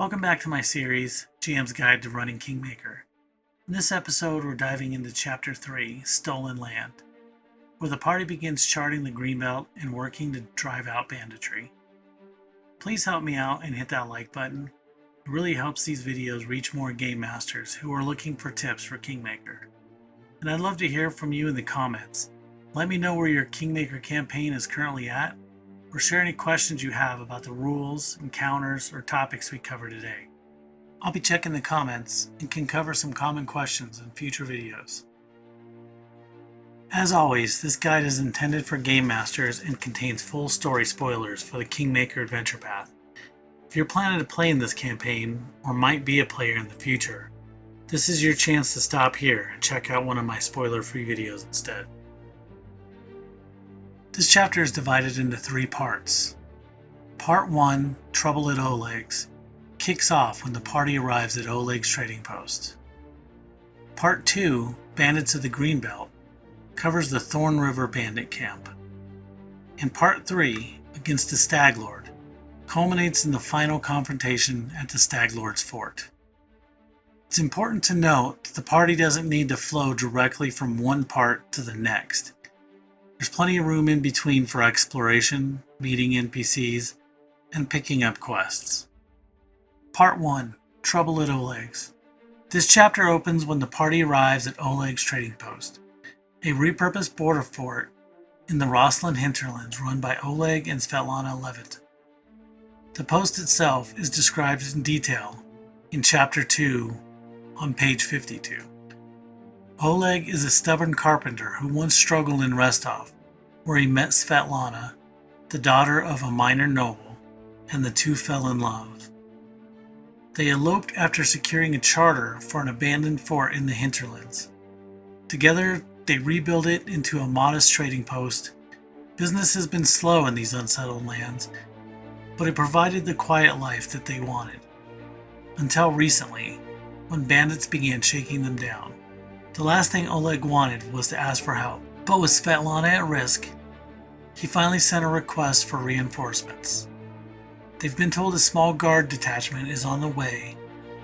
Welcome back to my series, GM's Guide to Running Kingmaker. In this episode, we're diving into Chapter 3, Stolen Land, where the party begins charting the Greenbelt and working to drive out banditry. Please help me out and hit that like button. It really helps these videos reach more game masters who are looking for tips for Kingmaker. And I'd love to hear from you in the comments. Let me know where your Kingmaker campaign is currently at, or share any questions you have about the rules, encounters, or topics we cover today. I'll be checking the comments and can cover some common questions in future videos. As always, this guide is intended for game masters and contains full story spoilers for the Kingmaker adventure path. If you're planning to play in this campaign, or might be a player in the future, this is your chance to stop here and check out one of my spoiler-free videos instead. This chapter is divided into 3 parts. Part 1, Trouble at Oleg's, kicks off when the party arrives at Oleg's trading post. Part 2, Bandits of the Greenbelt, covers the Thorn River bandit camp. And Part 3, Against the Stag Lord, culminates in the final confrontation at the Stag Lord's fort. It's important to note that the party doesn't need to flow directly from one part to the next. There's plenty of room in between for exploration, meeting NPCs, and picking up quests. Part 1, Trouble at Oleg's. This chapter opens when the party arrives at Oleg's trading post, a repurposed border fort in the Roslyn hinterlands run by Oleg and Svetlana Levitt. The post itself is described in detail in Chapter 2 on page 52. Oleg is a stubborn carpenter who once struggled in Rostov, where he met Svetlana, the daughter of a minor noble, and the two fell in love. They eloped after securing a charter for an abandoned fort in the hinterlands. Together, they rebuilt it into a modest trading post. Business has been slow in these unsettled lands, but it provided the quiet life that they wanted. Until recently, when bandits began shaking them down. The last thing Oleg wanted was to ask for help, but with Svetlana at risk, he finally sent a request for reinforcements. They've been told a small guard detachment is on the way,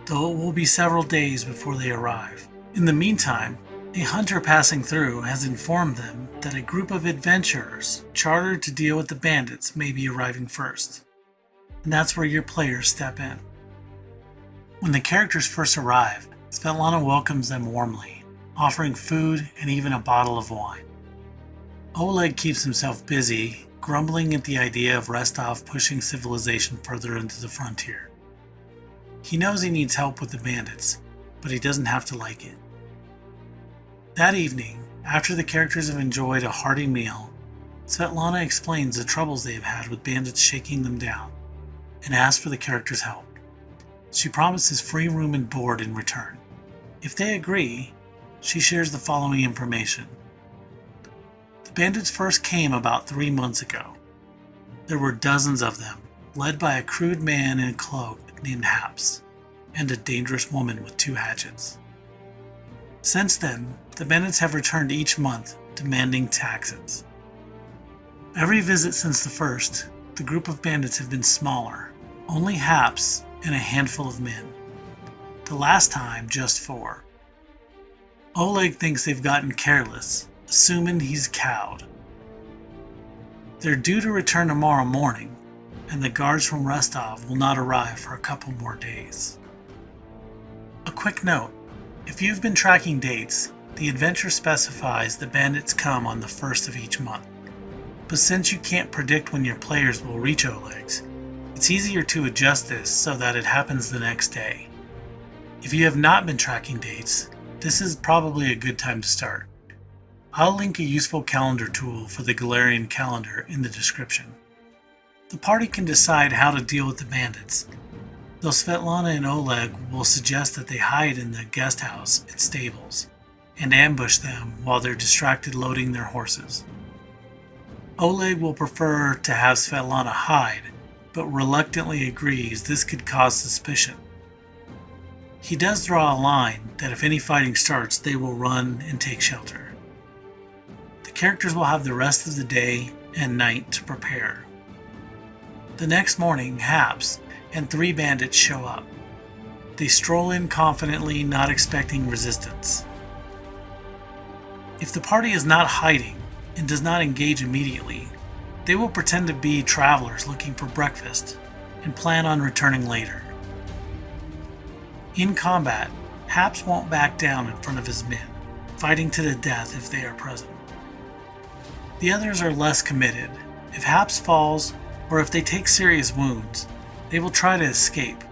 though it will be several days before they arrive. In the meantime, a hunter passing through has informed them that a group of adventurers chartered to deal with the bandits may be arriving first, and that's where your players step in. When the characters first arrive, Svetlana welcomes them warmly, offering food and even a bottle of wine. Oleg keeps himself busy, grumbling at the idea of Rostov pushing civilization further into the frontier. He knows he needs help with the bandits, but he doesn't have to like it. That evening, after the characters have enjoyed a hearty meal, Svetlana explains the troubles they have had with bandits shaking them down, and asks for the characters' help. She promises free room and board in return. If they agree, she shares the following information. The bandits first came about 3 months ago. There were dozens of them, led by a crude man in a cloak named Haps, and a dangerous woman with 2 hatchets. Since then, the bandits have returned each month, demanding taxes. Every visit since the first, the group of bandits have been smaller, only Haps and a handful of men. The last time, just 4. Oleg thinks they've gotten careless, assuming he's cowed. They're due to return tomorrow morning, and the guards from Rostov will not arrive for a couple more days. A quick note, if you've been tracking dates, the adventure specifies the bandits come on the 1st of each month. But since you can't predict when your players will reach Oleg's, it's easier to adjust this so that it happens the next day. If you have not been tracking dates, this is probably a good time to start. I'll link a useful calendar tool for the Galarian calendar in the description. The party can decide how to deal with the bandits, though Svetlana and Oleg will suggest that they hide in the guest house and stables, and ambush them while they're distracted loading their horses. Oleg will prefer to have Svetlana hide, but reluctantly agrees this could cause suspicion. He does draw a line that if any fighting starts, they will run and take shelter. The characters will have the rest of the day and night to prepare. The next morning, Haps and 3 bandits show up. They stroll in confidently, not expecting resistance. If the party is not hiding and does not engage immediately, they will pretend to be travelers looking for breakfast and plan on returning later. In combat, Haps won't back down in front of his men, fighting to the death if they are present. The others are less committed. If Haps falls, or if they take serious wounds, they will try to escape.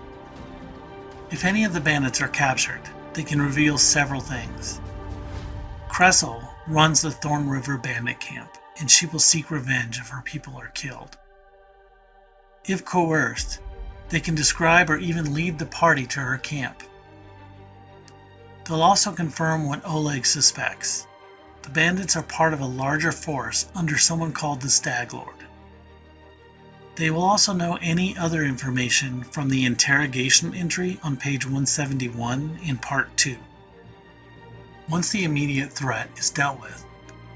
If any of the bandits are captured, they can reveal several things. Kressel runs the Thorn River bandit camp, and she will seek revenge if her people are killed. If coerced, they can describe or even lead the party to her camp. They'll also confirm what Oleg suspects. The bandits are part of a larger force under someone called the Stag Lord. They will also know any other information from the interrogation entry on page 171 in part 2. Once the immediate threat is dealt with,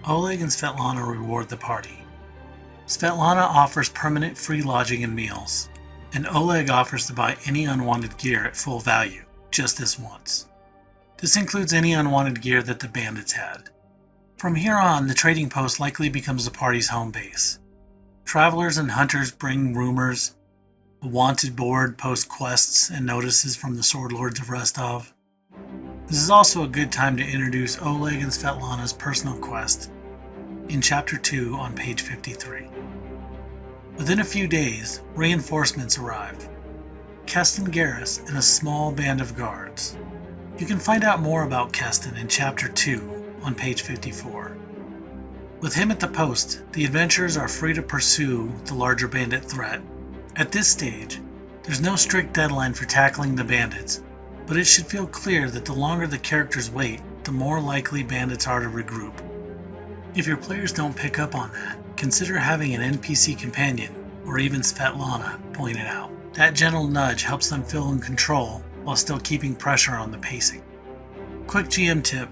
Oleg and Svetlana reward the party. Svetlana offers permanent free lodging and meals, and Oleg offers to buy any unwanted gear at full value, just this once. This includes any unwanted gear that the bandits had. From here on, the trading post likely becomes the party's home base. Travelers and hunters bring rumors, a wanted board posts quests and notices from the Sword Lords of Rostov. This is also a good time to introduce Oleg and Svetlana's personal quest in Chapter 2 on page 53. Within a few days, reinforcements arrive. Keston Garrus and a small band of guards. You can find out more about Keston in Chapter 2 on page 54. With him at the post, the adventurers are free to pursue the larger bandit threat. At this stage, there's no strict deadline for tackling the bandits, but it should feel clear that the longer the characters wait, the more likely bandits are to regroup. If your players don't pick up on that, consider having an NPC companion, or even Svetlana, point it out. That gentle nudge helps them feel in control while still keeping pressure on the pacing. Quick GM tip: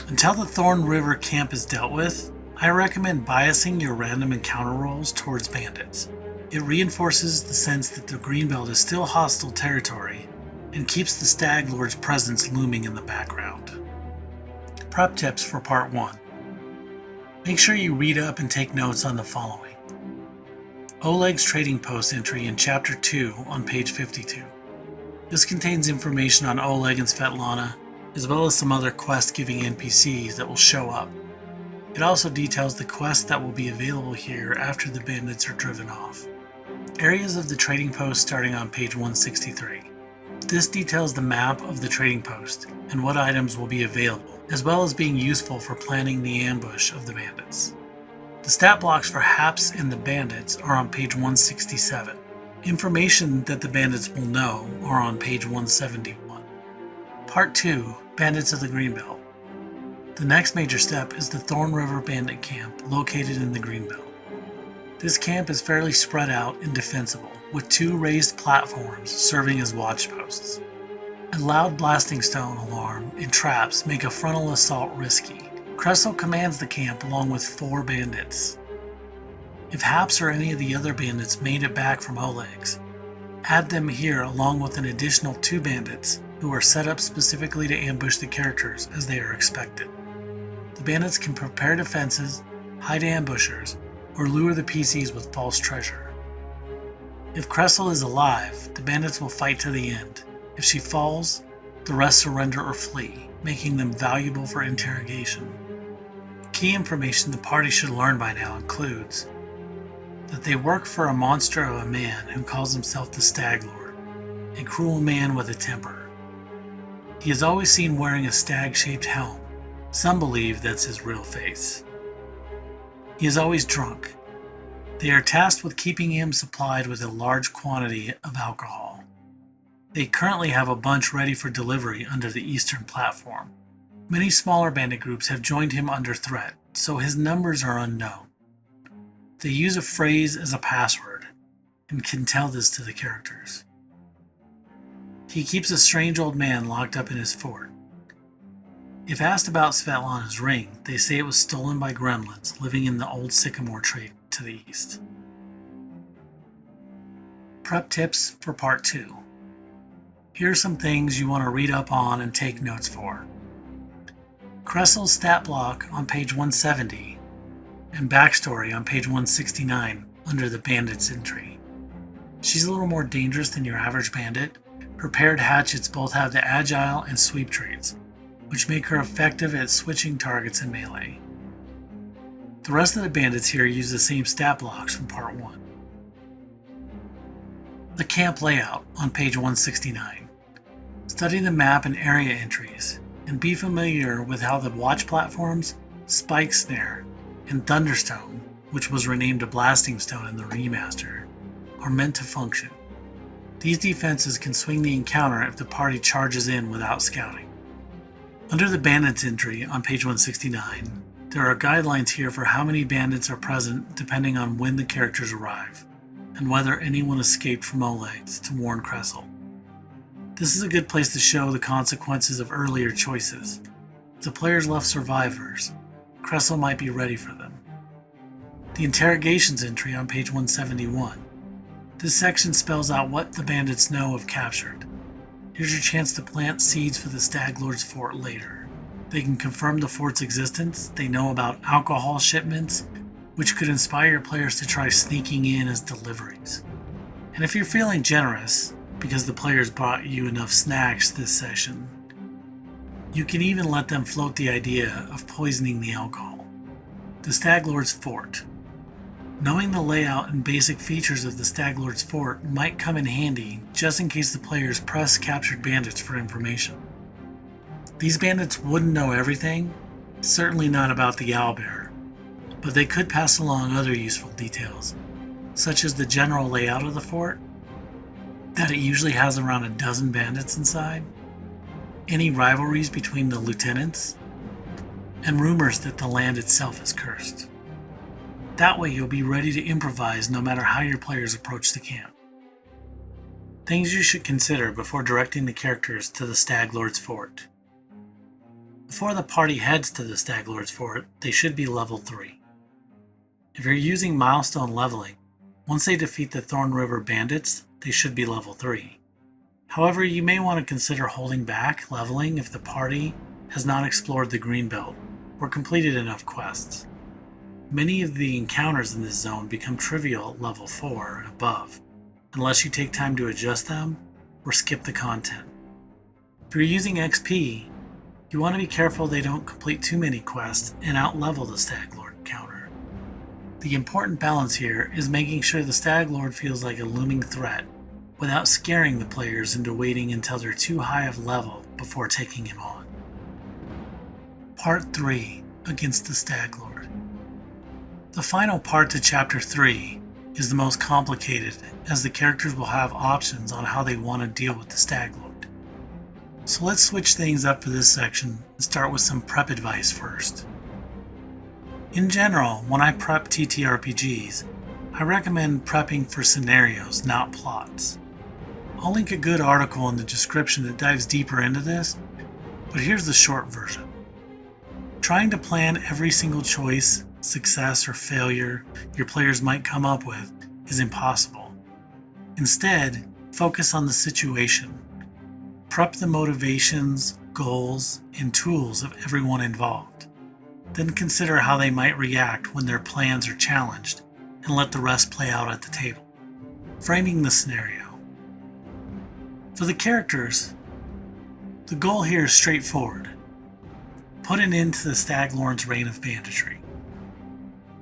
until the Thorn River camp is dealt with, I recommend biasing your random encounter rolls towards bandits. It reinforces the sense that the Greenbelt is still hostile territory and keeps the Stag Lord's presence looming in the background. Prep tips for Part 1. Make sure you read up and take notes on the following. Oleg's trading post entry in Chapter 2 on page 52. This contains information on Oleg and Svetlana, as well as some other quest-giving NPCs that will show up. It also details the quests that will be available here after the bandits are driven off. Areas of the trading post starting on page 163. This details the map of the trading post and what items will be available, as well as being useful for planning the ambush of the bandits. The stat blocks for Haps and the bandits are on page 167. Information that the bandits will know are on page 171. Part 2, Bandits of the Greenbelt. The next major step is the Thorn River Bandit Camp located in the Greenbelt. This camp is fairly spread out and defensible, with 2 raised platforms serving as watchposts. A loud blasting stone alarm and traps make a frontal assault risky. Kressel commands the camp along with 4 bandits. If Haps or any of the other bandits made it back from Oleg's, add them here along with an additional 2 bandits who are set up specifically to ambush the characters as they are expected. The bandits can prepare defenses, hide ambushers, or lure the PCs with false treasure. If Kressel is alive, the bandits will fight to the end. If she falls, the rest surrender or flee, making them valuable for interrogation. Key information the party should learn by now includes that they work for a monster of a man who calls himself the Stag Lord, a cruel man with a temper. He is always seen wearing a stag-shaped helm. Some believe that's his real face. He is always drunk. They are tasked with keeping him supplied with a large quantity of alcohol. They currently have a bunch ready for delivery under the eastern platform. Many smaller bandit groups have joined him under threat, so his numbers are unknown. They use a phrase as a password, and can tell this to the characters. He keeps a strange old man locked up in his fort. If asked about Svetlana's ring, they say it was stolen by gremlins living in the old sycamore tree to the east. Prep tips for Part 2. Here are some things you want to read up on and take notes for. Cressel's stat block on page 170 and backstory on page 169 under the Bandits entry. She's a little more dangerous than your average bandit. Her paired hatchets both have the agile and sweep traits, which make her effective at switching targets in melee. The rest of the bandits here use the same stat blocks from part 1. The camp layout on page 169. Study the map and area entries, and be familiar with how the watch platforms, spike snare, and thunderstone, which was renamed a blasting stone in the remaster, are meant to function. These defenses can swing the encounter if the party charges in without scouting. Under the bandits entry on page 169, there are guidelines here for how many bandits are present depending on when the characters arrive, and whether anyone escaped from Oleg to warn Cressel. This is a good place to show the consequences of earlier choices. If the players left survivors, Cressel might be ready for them. The Interrogations entry on page 171. This section spells out what the bandits know of captured. Here's your chance to plant seeds for the Stag Lord's fort later. They can confirm the fort's existence, they know about alcohol shipments, which could inspire your players to try sneaking in as deliveries. And if you're feeling generous, because the players brought you enough snacks this session, you can even let them float the idea of poisoning the alcohol. The Stag Lord's fort. Knowing the layout and basic features of the Stag Lord's fort might come in handy just in case the players press captured bandits for information. These bandits wouldn't know everything, certainly not about the owlbear, but they could pass along other useful details, such as the general layout of the fort, that it usually has around a dozen bandits inside, any rivalries between the lieutenants, and rumors that the land itself is cursed. That way you'll be ready to improvise no matter how your players approach the camp. Things you should consider before directing the characters to the Stag Lord's fort. Before the party heads to the Stag Lord's fort, they should be level 3. If you're using milestone leveling, once they defeat the Thorn River bandits, they should be level 3. However, you may want to consider holding back leveling if the party has not explored the Greenbelt or completed enough quests. Many of the encounters in this zone become trivial at level 4 and above, unless you take time to adjust them or skip the content. If you're using XP, you want to be careful they don't complete too many quests and outlevel the Stag Lord encounter. The important balance here is making sure the Stag Lord feels like a looming threat without scaring the players into waiting until they're too high of level before taking him on. Part 3, Against the Stag Lord. The final part to Chapter 3 is the most complicated, as the characters will have options on how they want to deal with the Stag Lord. So let's switch things up for this section and start with some prep advice first. In general, when I prep ttrpgs, I recommend prepping for scenarios, not plots. I'll link a good article in the description that dives deeper into this, but here's the short version. Trying to plan every single choice, success, or failure your players might come up with is impossible. Instead, focus on the situation. Prep the motivations, goals, and tools of everyone involved. Then consider how they might react when their plans are challenged, and let the rest play out at the table. Framing the scenario. For the characters, the goal here is straightforward. Put an end to the Stag Lord's reign of banditry.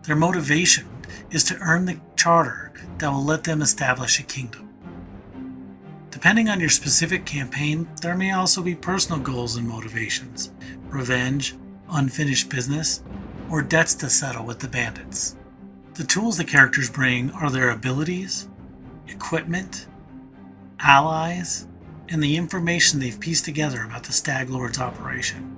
Their motivation is to earn the charter that will let them establish a kingdom. Depending on your specific campaign, there may also be personal goals and motivations, revenge, unfinished business, or debts to settle with the bandits. The tools the characters bring are their abilities, equipment, allies, and the information they've pieced together about the Stag Lord's operation.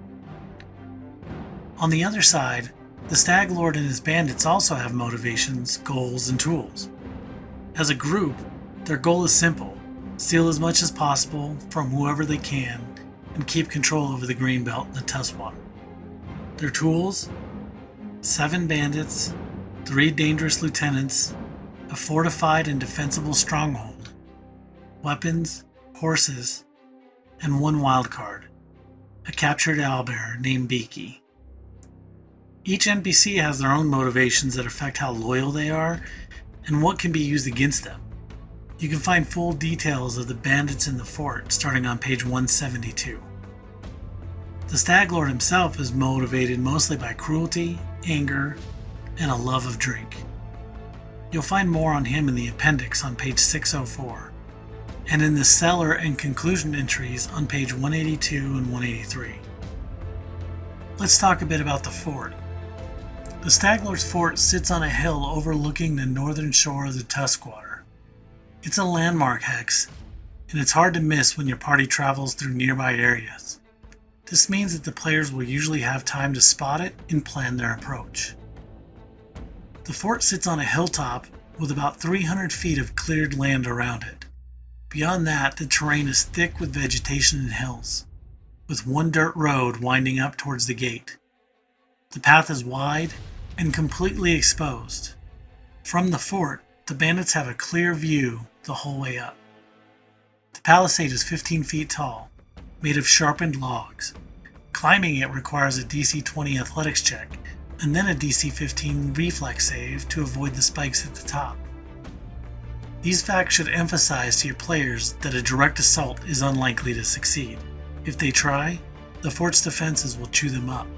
On the other side, the Stag Lord and his bandits also have motivations, goals, and tools. As a group, their goal is simple: steal as much as possible from whoever they can and keep control over the Greenbelt and the Tuskwater. Their tools: 7 bandits, 3 dangerous lieutenants, a fortified and defensible stronghold, weapons, horses, and one wildcard, a captured owlbear named Beaky. Each NPC has their own motivations that affect how loyal they are and what can be used against them. You can find full details of the bandits in the fort starting on page 172. The Stag Lord himself is motivated mostly by cruelty, anger, and a love of drink. You'll find more on him in the appendix on page 604, and in the cellar and conclusion entries on page 182 and 183. Let's talk a bit about the fort. The Stag Lord's fort sits on a hill overlooking the northern shore of the Tuskwater. It's a landmark hex, and it's hard to miss when your party travels through nearby areas. This means that the players will usually have time to spot it and plan their approach. The fort sits on a hilltop with about 300 feet of cleared land around it. Beyond that, the terrain is thick with vegetation and hills, with one dirt road winding up towards the gate. The path is wide and completely exposed. From the fort, the bandits have a clear view the whole way up. The palisade is 15 feet tall, made of sharpened logs. Climbing it requires a DC 20 athletics check, and then a DC 15 reflex save to avoid the spikes at the top. These facts should emphasize to your players that a direct assault is unlikely to succeed. If they try, the fort's defenses will chew them up.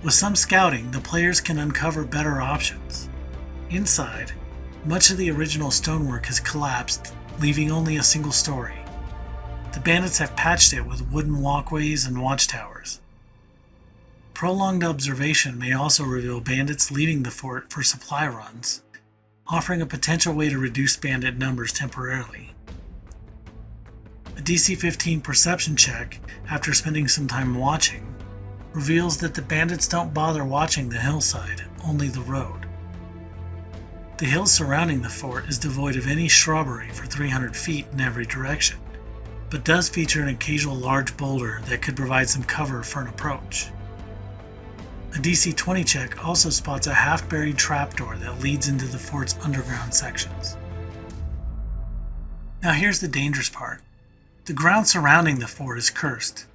With some scouting, the players can uncover better options. Inside, much of the original stonework has collapsed, leaving only a single story. The bandits have patched it with wooden walkways and watchtowers. Prolonged observation may also reveal bandits leaving the fort for supply runs, offering a potential way to reduce bandit numbers temporarily. A DC 15 perception check, after spending some time watching, reveals that the bandits don't bother watching the hillside, only the road. The hill surrounding the fort is devoid of any shrubbery for 300 feet in every direction, but does feature an occasional large boulder that could provide some cover for an approach. A DC 20 check also spots a half-buried trapdoor that leads into the fort's underground sections. Now here's the dangerous part. The ground surrounding the fort is cursed.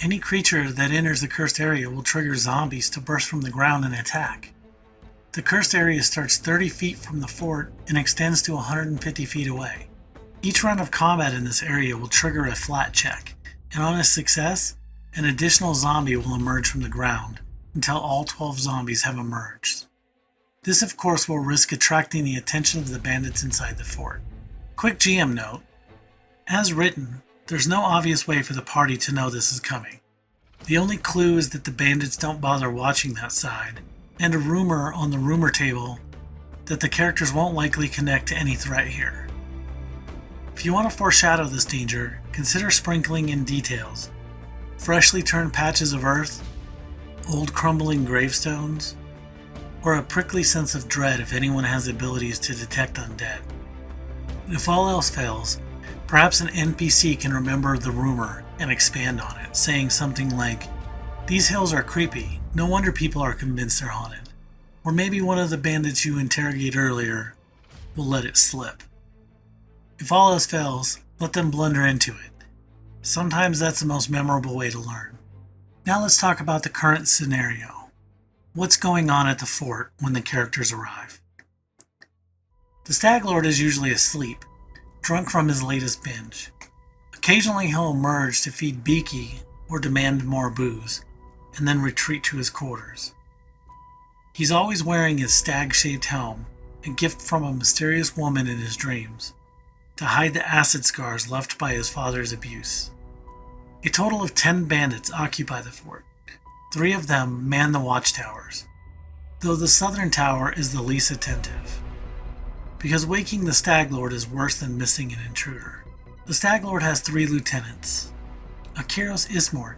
Any creature that enters the cursed area will trigger zombies to burst from the ground and attack. The cursed area starts 30 feet from the fort and extends to 150 feet away. Each round of combat in this area will trigger a flat check, and on a success, an additional zombie will emerge from the ground until all 12 zombies have emerged. This of course will risk attracting the attention of the bandits inside the fort. Quick GM note: as written, there's no obvious way for the party to know this is coming. The only clue is that the bandits don't bother watching that side, and a rumor on the rumor table that the characters won't likely connect to any threat here. If you want to foreshadow this danger, consider sprinkling in details: freshly turned patches of earth, old crumbling gravestones, or a prickly sense of dread if anyone has abilities to detect undead. If all else fails, perhaps an NPC can remember the rumor and expand on it, saying something like, "These hills are creepy, no wonder people are convinced they're haunted." Or maybe one of the bandits you interrogate earlier will let it slip. If all else fails, let them blunder into it. Sometimes that's the most memorable way to learn. Now let's talk about the current scenario. What's going on at the fort when the characters arrive? The Stag Lord is usually asleep, drunk from his latest binge. Occasionally he'll emerge to feed Beaky or demand more booze, and then retreat to his quarters. He's always wearing his stag-shaped helm, a gift from a mysterious woman in his dreams, to hide the acid scars left by his father's abuse. A total of 10 bandits occupy the fort. 3 of them man the watchtowers, though the southern tower is the least attentive, because waking the Stag Lord is worse than missing an intruder. The Stag Lord has 3 lieutenants: Akiros Ismort,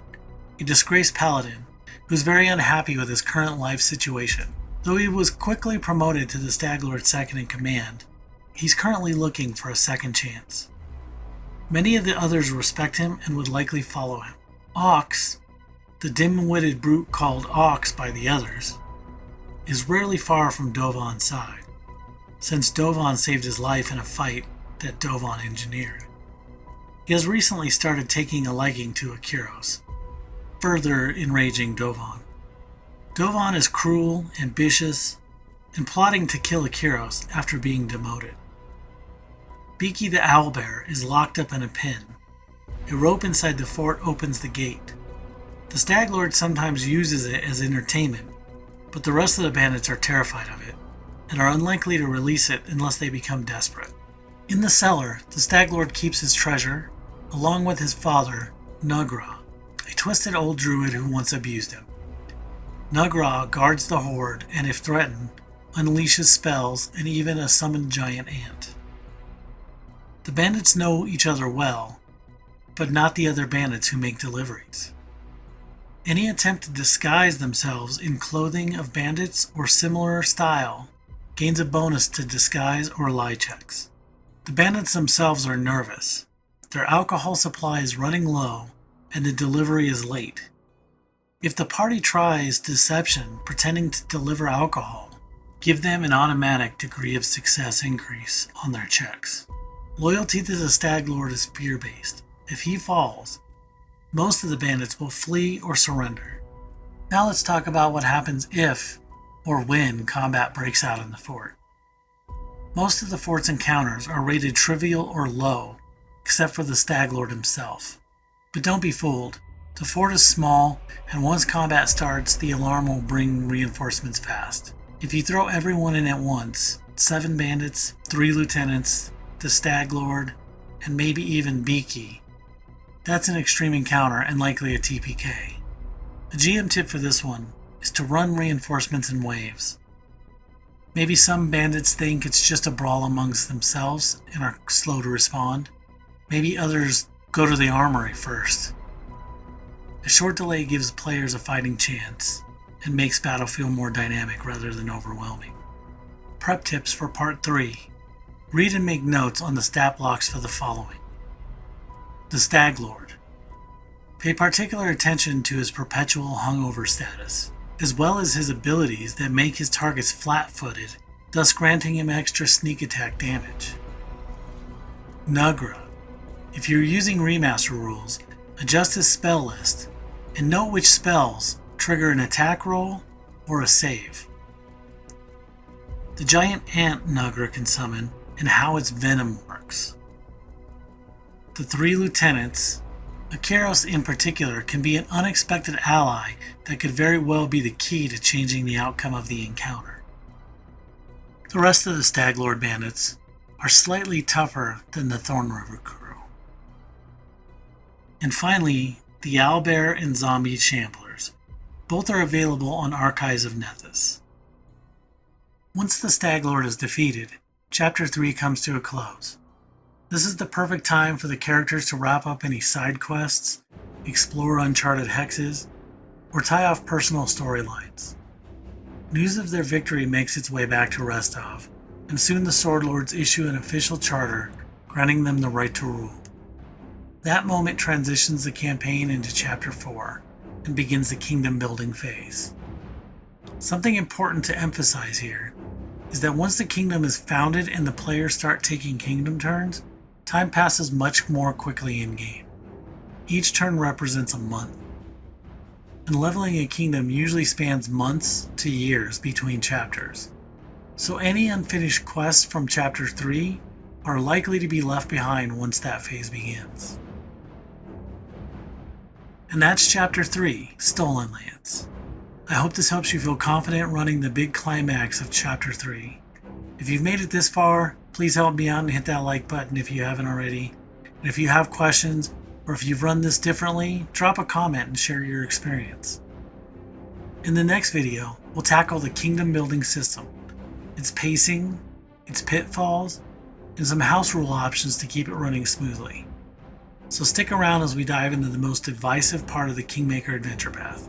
a disgraced paladin who's very unhappy with his current life situation. Though he was quickly promoted to the Stag Lord's second in command, he's currently looking for a second chance. Many of the others respect him and would likely follow him. Ox, the dim-witted brute called Ox by the others, is rarely far from Dovan's side. Since Dovan saved his life in a fight that Dovon engineered. He has recently started taking a liking to Akiros, further enraging Dovon. Dovon is cruel, ambitious, and plotting to kill Akiros after being demoted. Beaky the owlbear is locked up in a pen. A rope inside the fort opens the gate. The Stag Lord sometimes uses it as entertainment, but the rest of the bandits are terrified of it, and are unlikely to release it unless they become desperate. In the cellar, the Stag Lord keeps his treasure, along with his father, Nugra, a twisted old druid who once abused him. Nugra guards the hoard, and if threatened, unleashes spells and even a summoned giant ant. The bandits know each other well, but not the other bandits who make deliveries. Any attempt to disguise themselves in clothing of bandits or similar style gains a bonus to disguise or lie checks. The bandits themselves are nervous. Their alcohol supply is running low, and the delivery is late. If the party tries deception pretending to deliver alcohol, give them an automatic degree of success increase on their checks. Loyalty to the Stag Lord is fear-based. If he falls, most of the bandits will flee or surrender. Now let's talk about what happens if or when combat breaks out in the fort. Most of the fort's encounters are rated trivial or low, except for the Stag Lord himself. But don't be fooled. The fort is small, and once combat starts, the alarm will bring reinforcements fast. If you throw everyone in at once, 7 bandits, 3 lieutenants, the Stag Lord, and maybe even Beaky, that's an extreme encounter and likely a TPK. The GM tip for this one is to run reinforcements in waves. Maybe some bandits think it's just a brawl amongst themselves and are slow to respond. Maybe others go to the armory first. A short delay gives players a fighting chance and makes battle feel more dynamic rather than overwhelming. Prep tips for Part 3. Read and make notes on the stat blocks for the following. The Stag Lord. Pay particular attention to his perpetual hungover status, as well as his abilities that make his targets flat-footed, thus granting him extra sneak attack damage. Nugra. If you're using remaster rules, adjust his spell list, and note which spells trigger an attack roll or a save. The giant ant Nugra can summon, and how its venom works. The 3 lieutenants, Akiros in particular, can be an unexpected ally that could very well be the key to changing the outcome of the encounter. The rest of the Stag Lord bandits are slightly tougher than the Thorn River crew. And finally, the Owlbear and Zombie Shamblers. Both are available on Archives of Nethys. Once the Stag Lord is defeated, Chapter 3 comes to a close. This is the perfect time for the characters to wrap up any side quests, explore uncharted hexes, or tie off personal storylines. News of their victory makes its way back to Restov, and soon the Sword Lords issue an official charter granting them the right to rule. That moment transitions the campaign into Chapter 4 and begins the kingdom building phase. Something important to emphasize here is that once the kingdom is founded and the players start taking kingdom turns, time passes much more quickly in-game. Each turn represents a month, and leveling a kingdom usually spans months to years between chapters. So any unfinished quests from Chapter 3 are likely to be left behind once that phase begins. And that's Chapter 3, Stolen Lands. I hope this helps you feel confident running the big climax of Chapter 3. If you've made it this far, please help me out and hit that like button if you haven't already. And if you have questions, or if you've run this differently, drop a comment and share your experience. In the next video, we'll tackle the kingdom building system, its pacing, its pitfalls, and some house rule options to keep it running smoothly. So stick around as we dive into the most divisive part of the Kingmaker adventure path.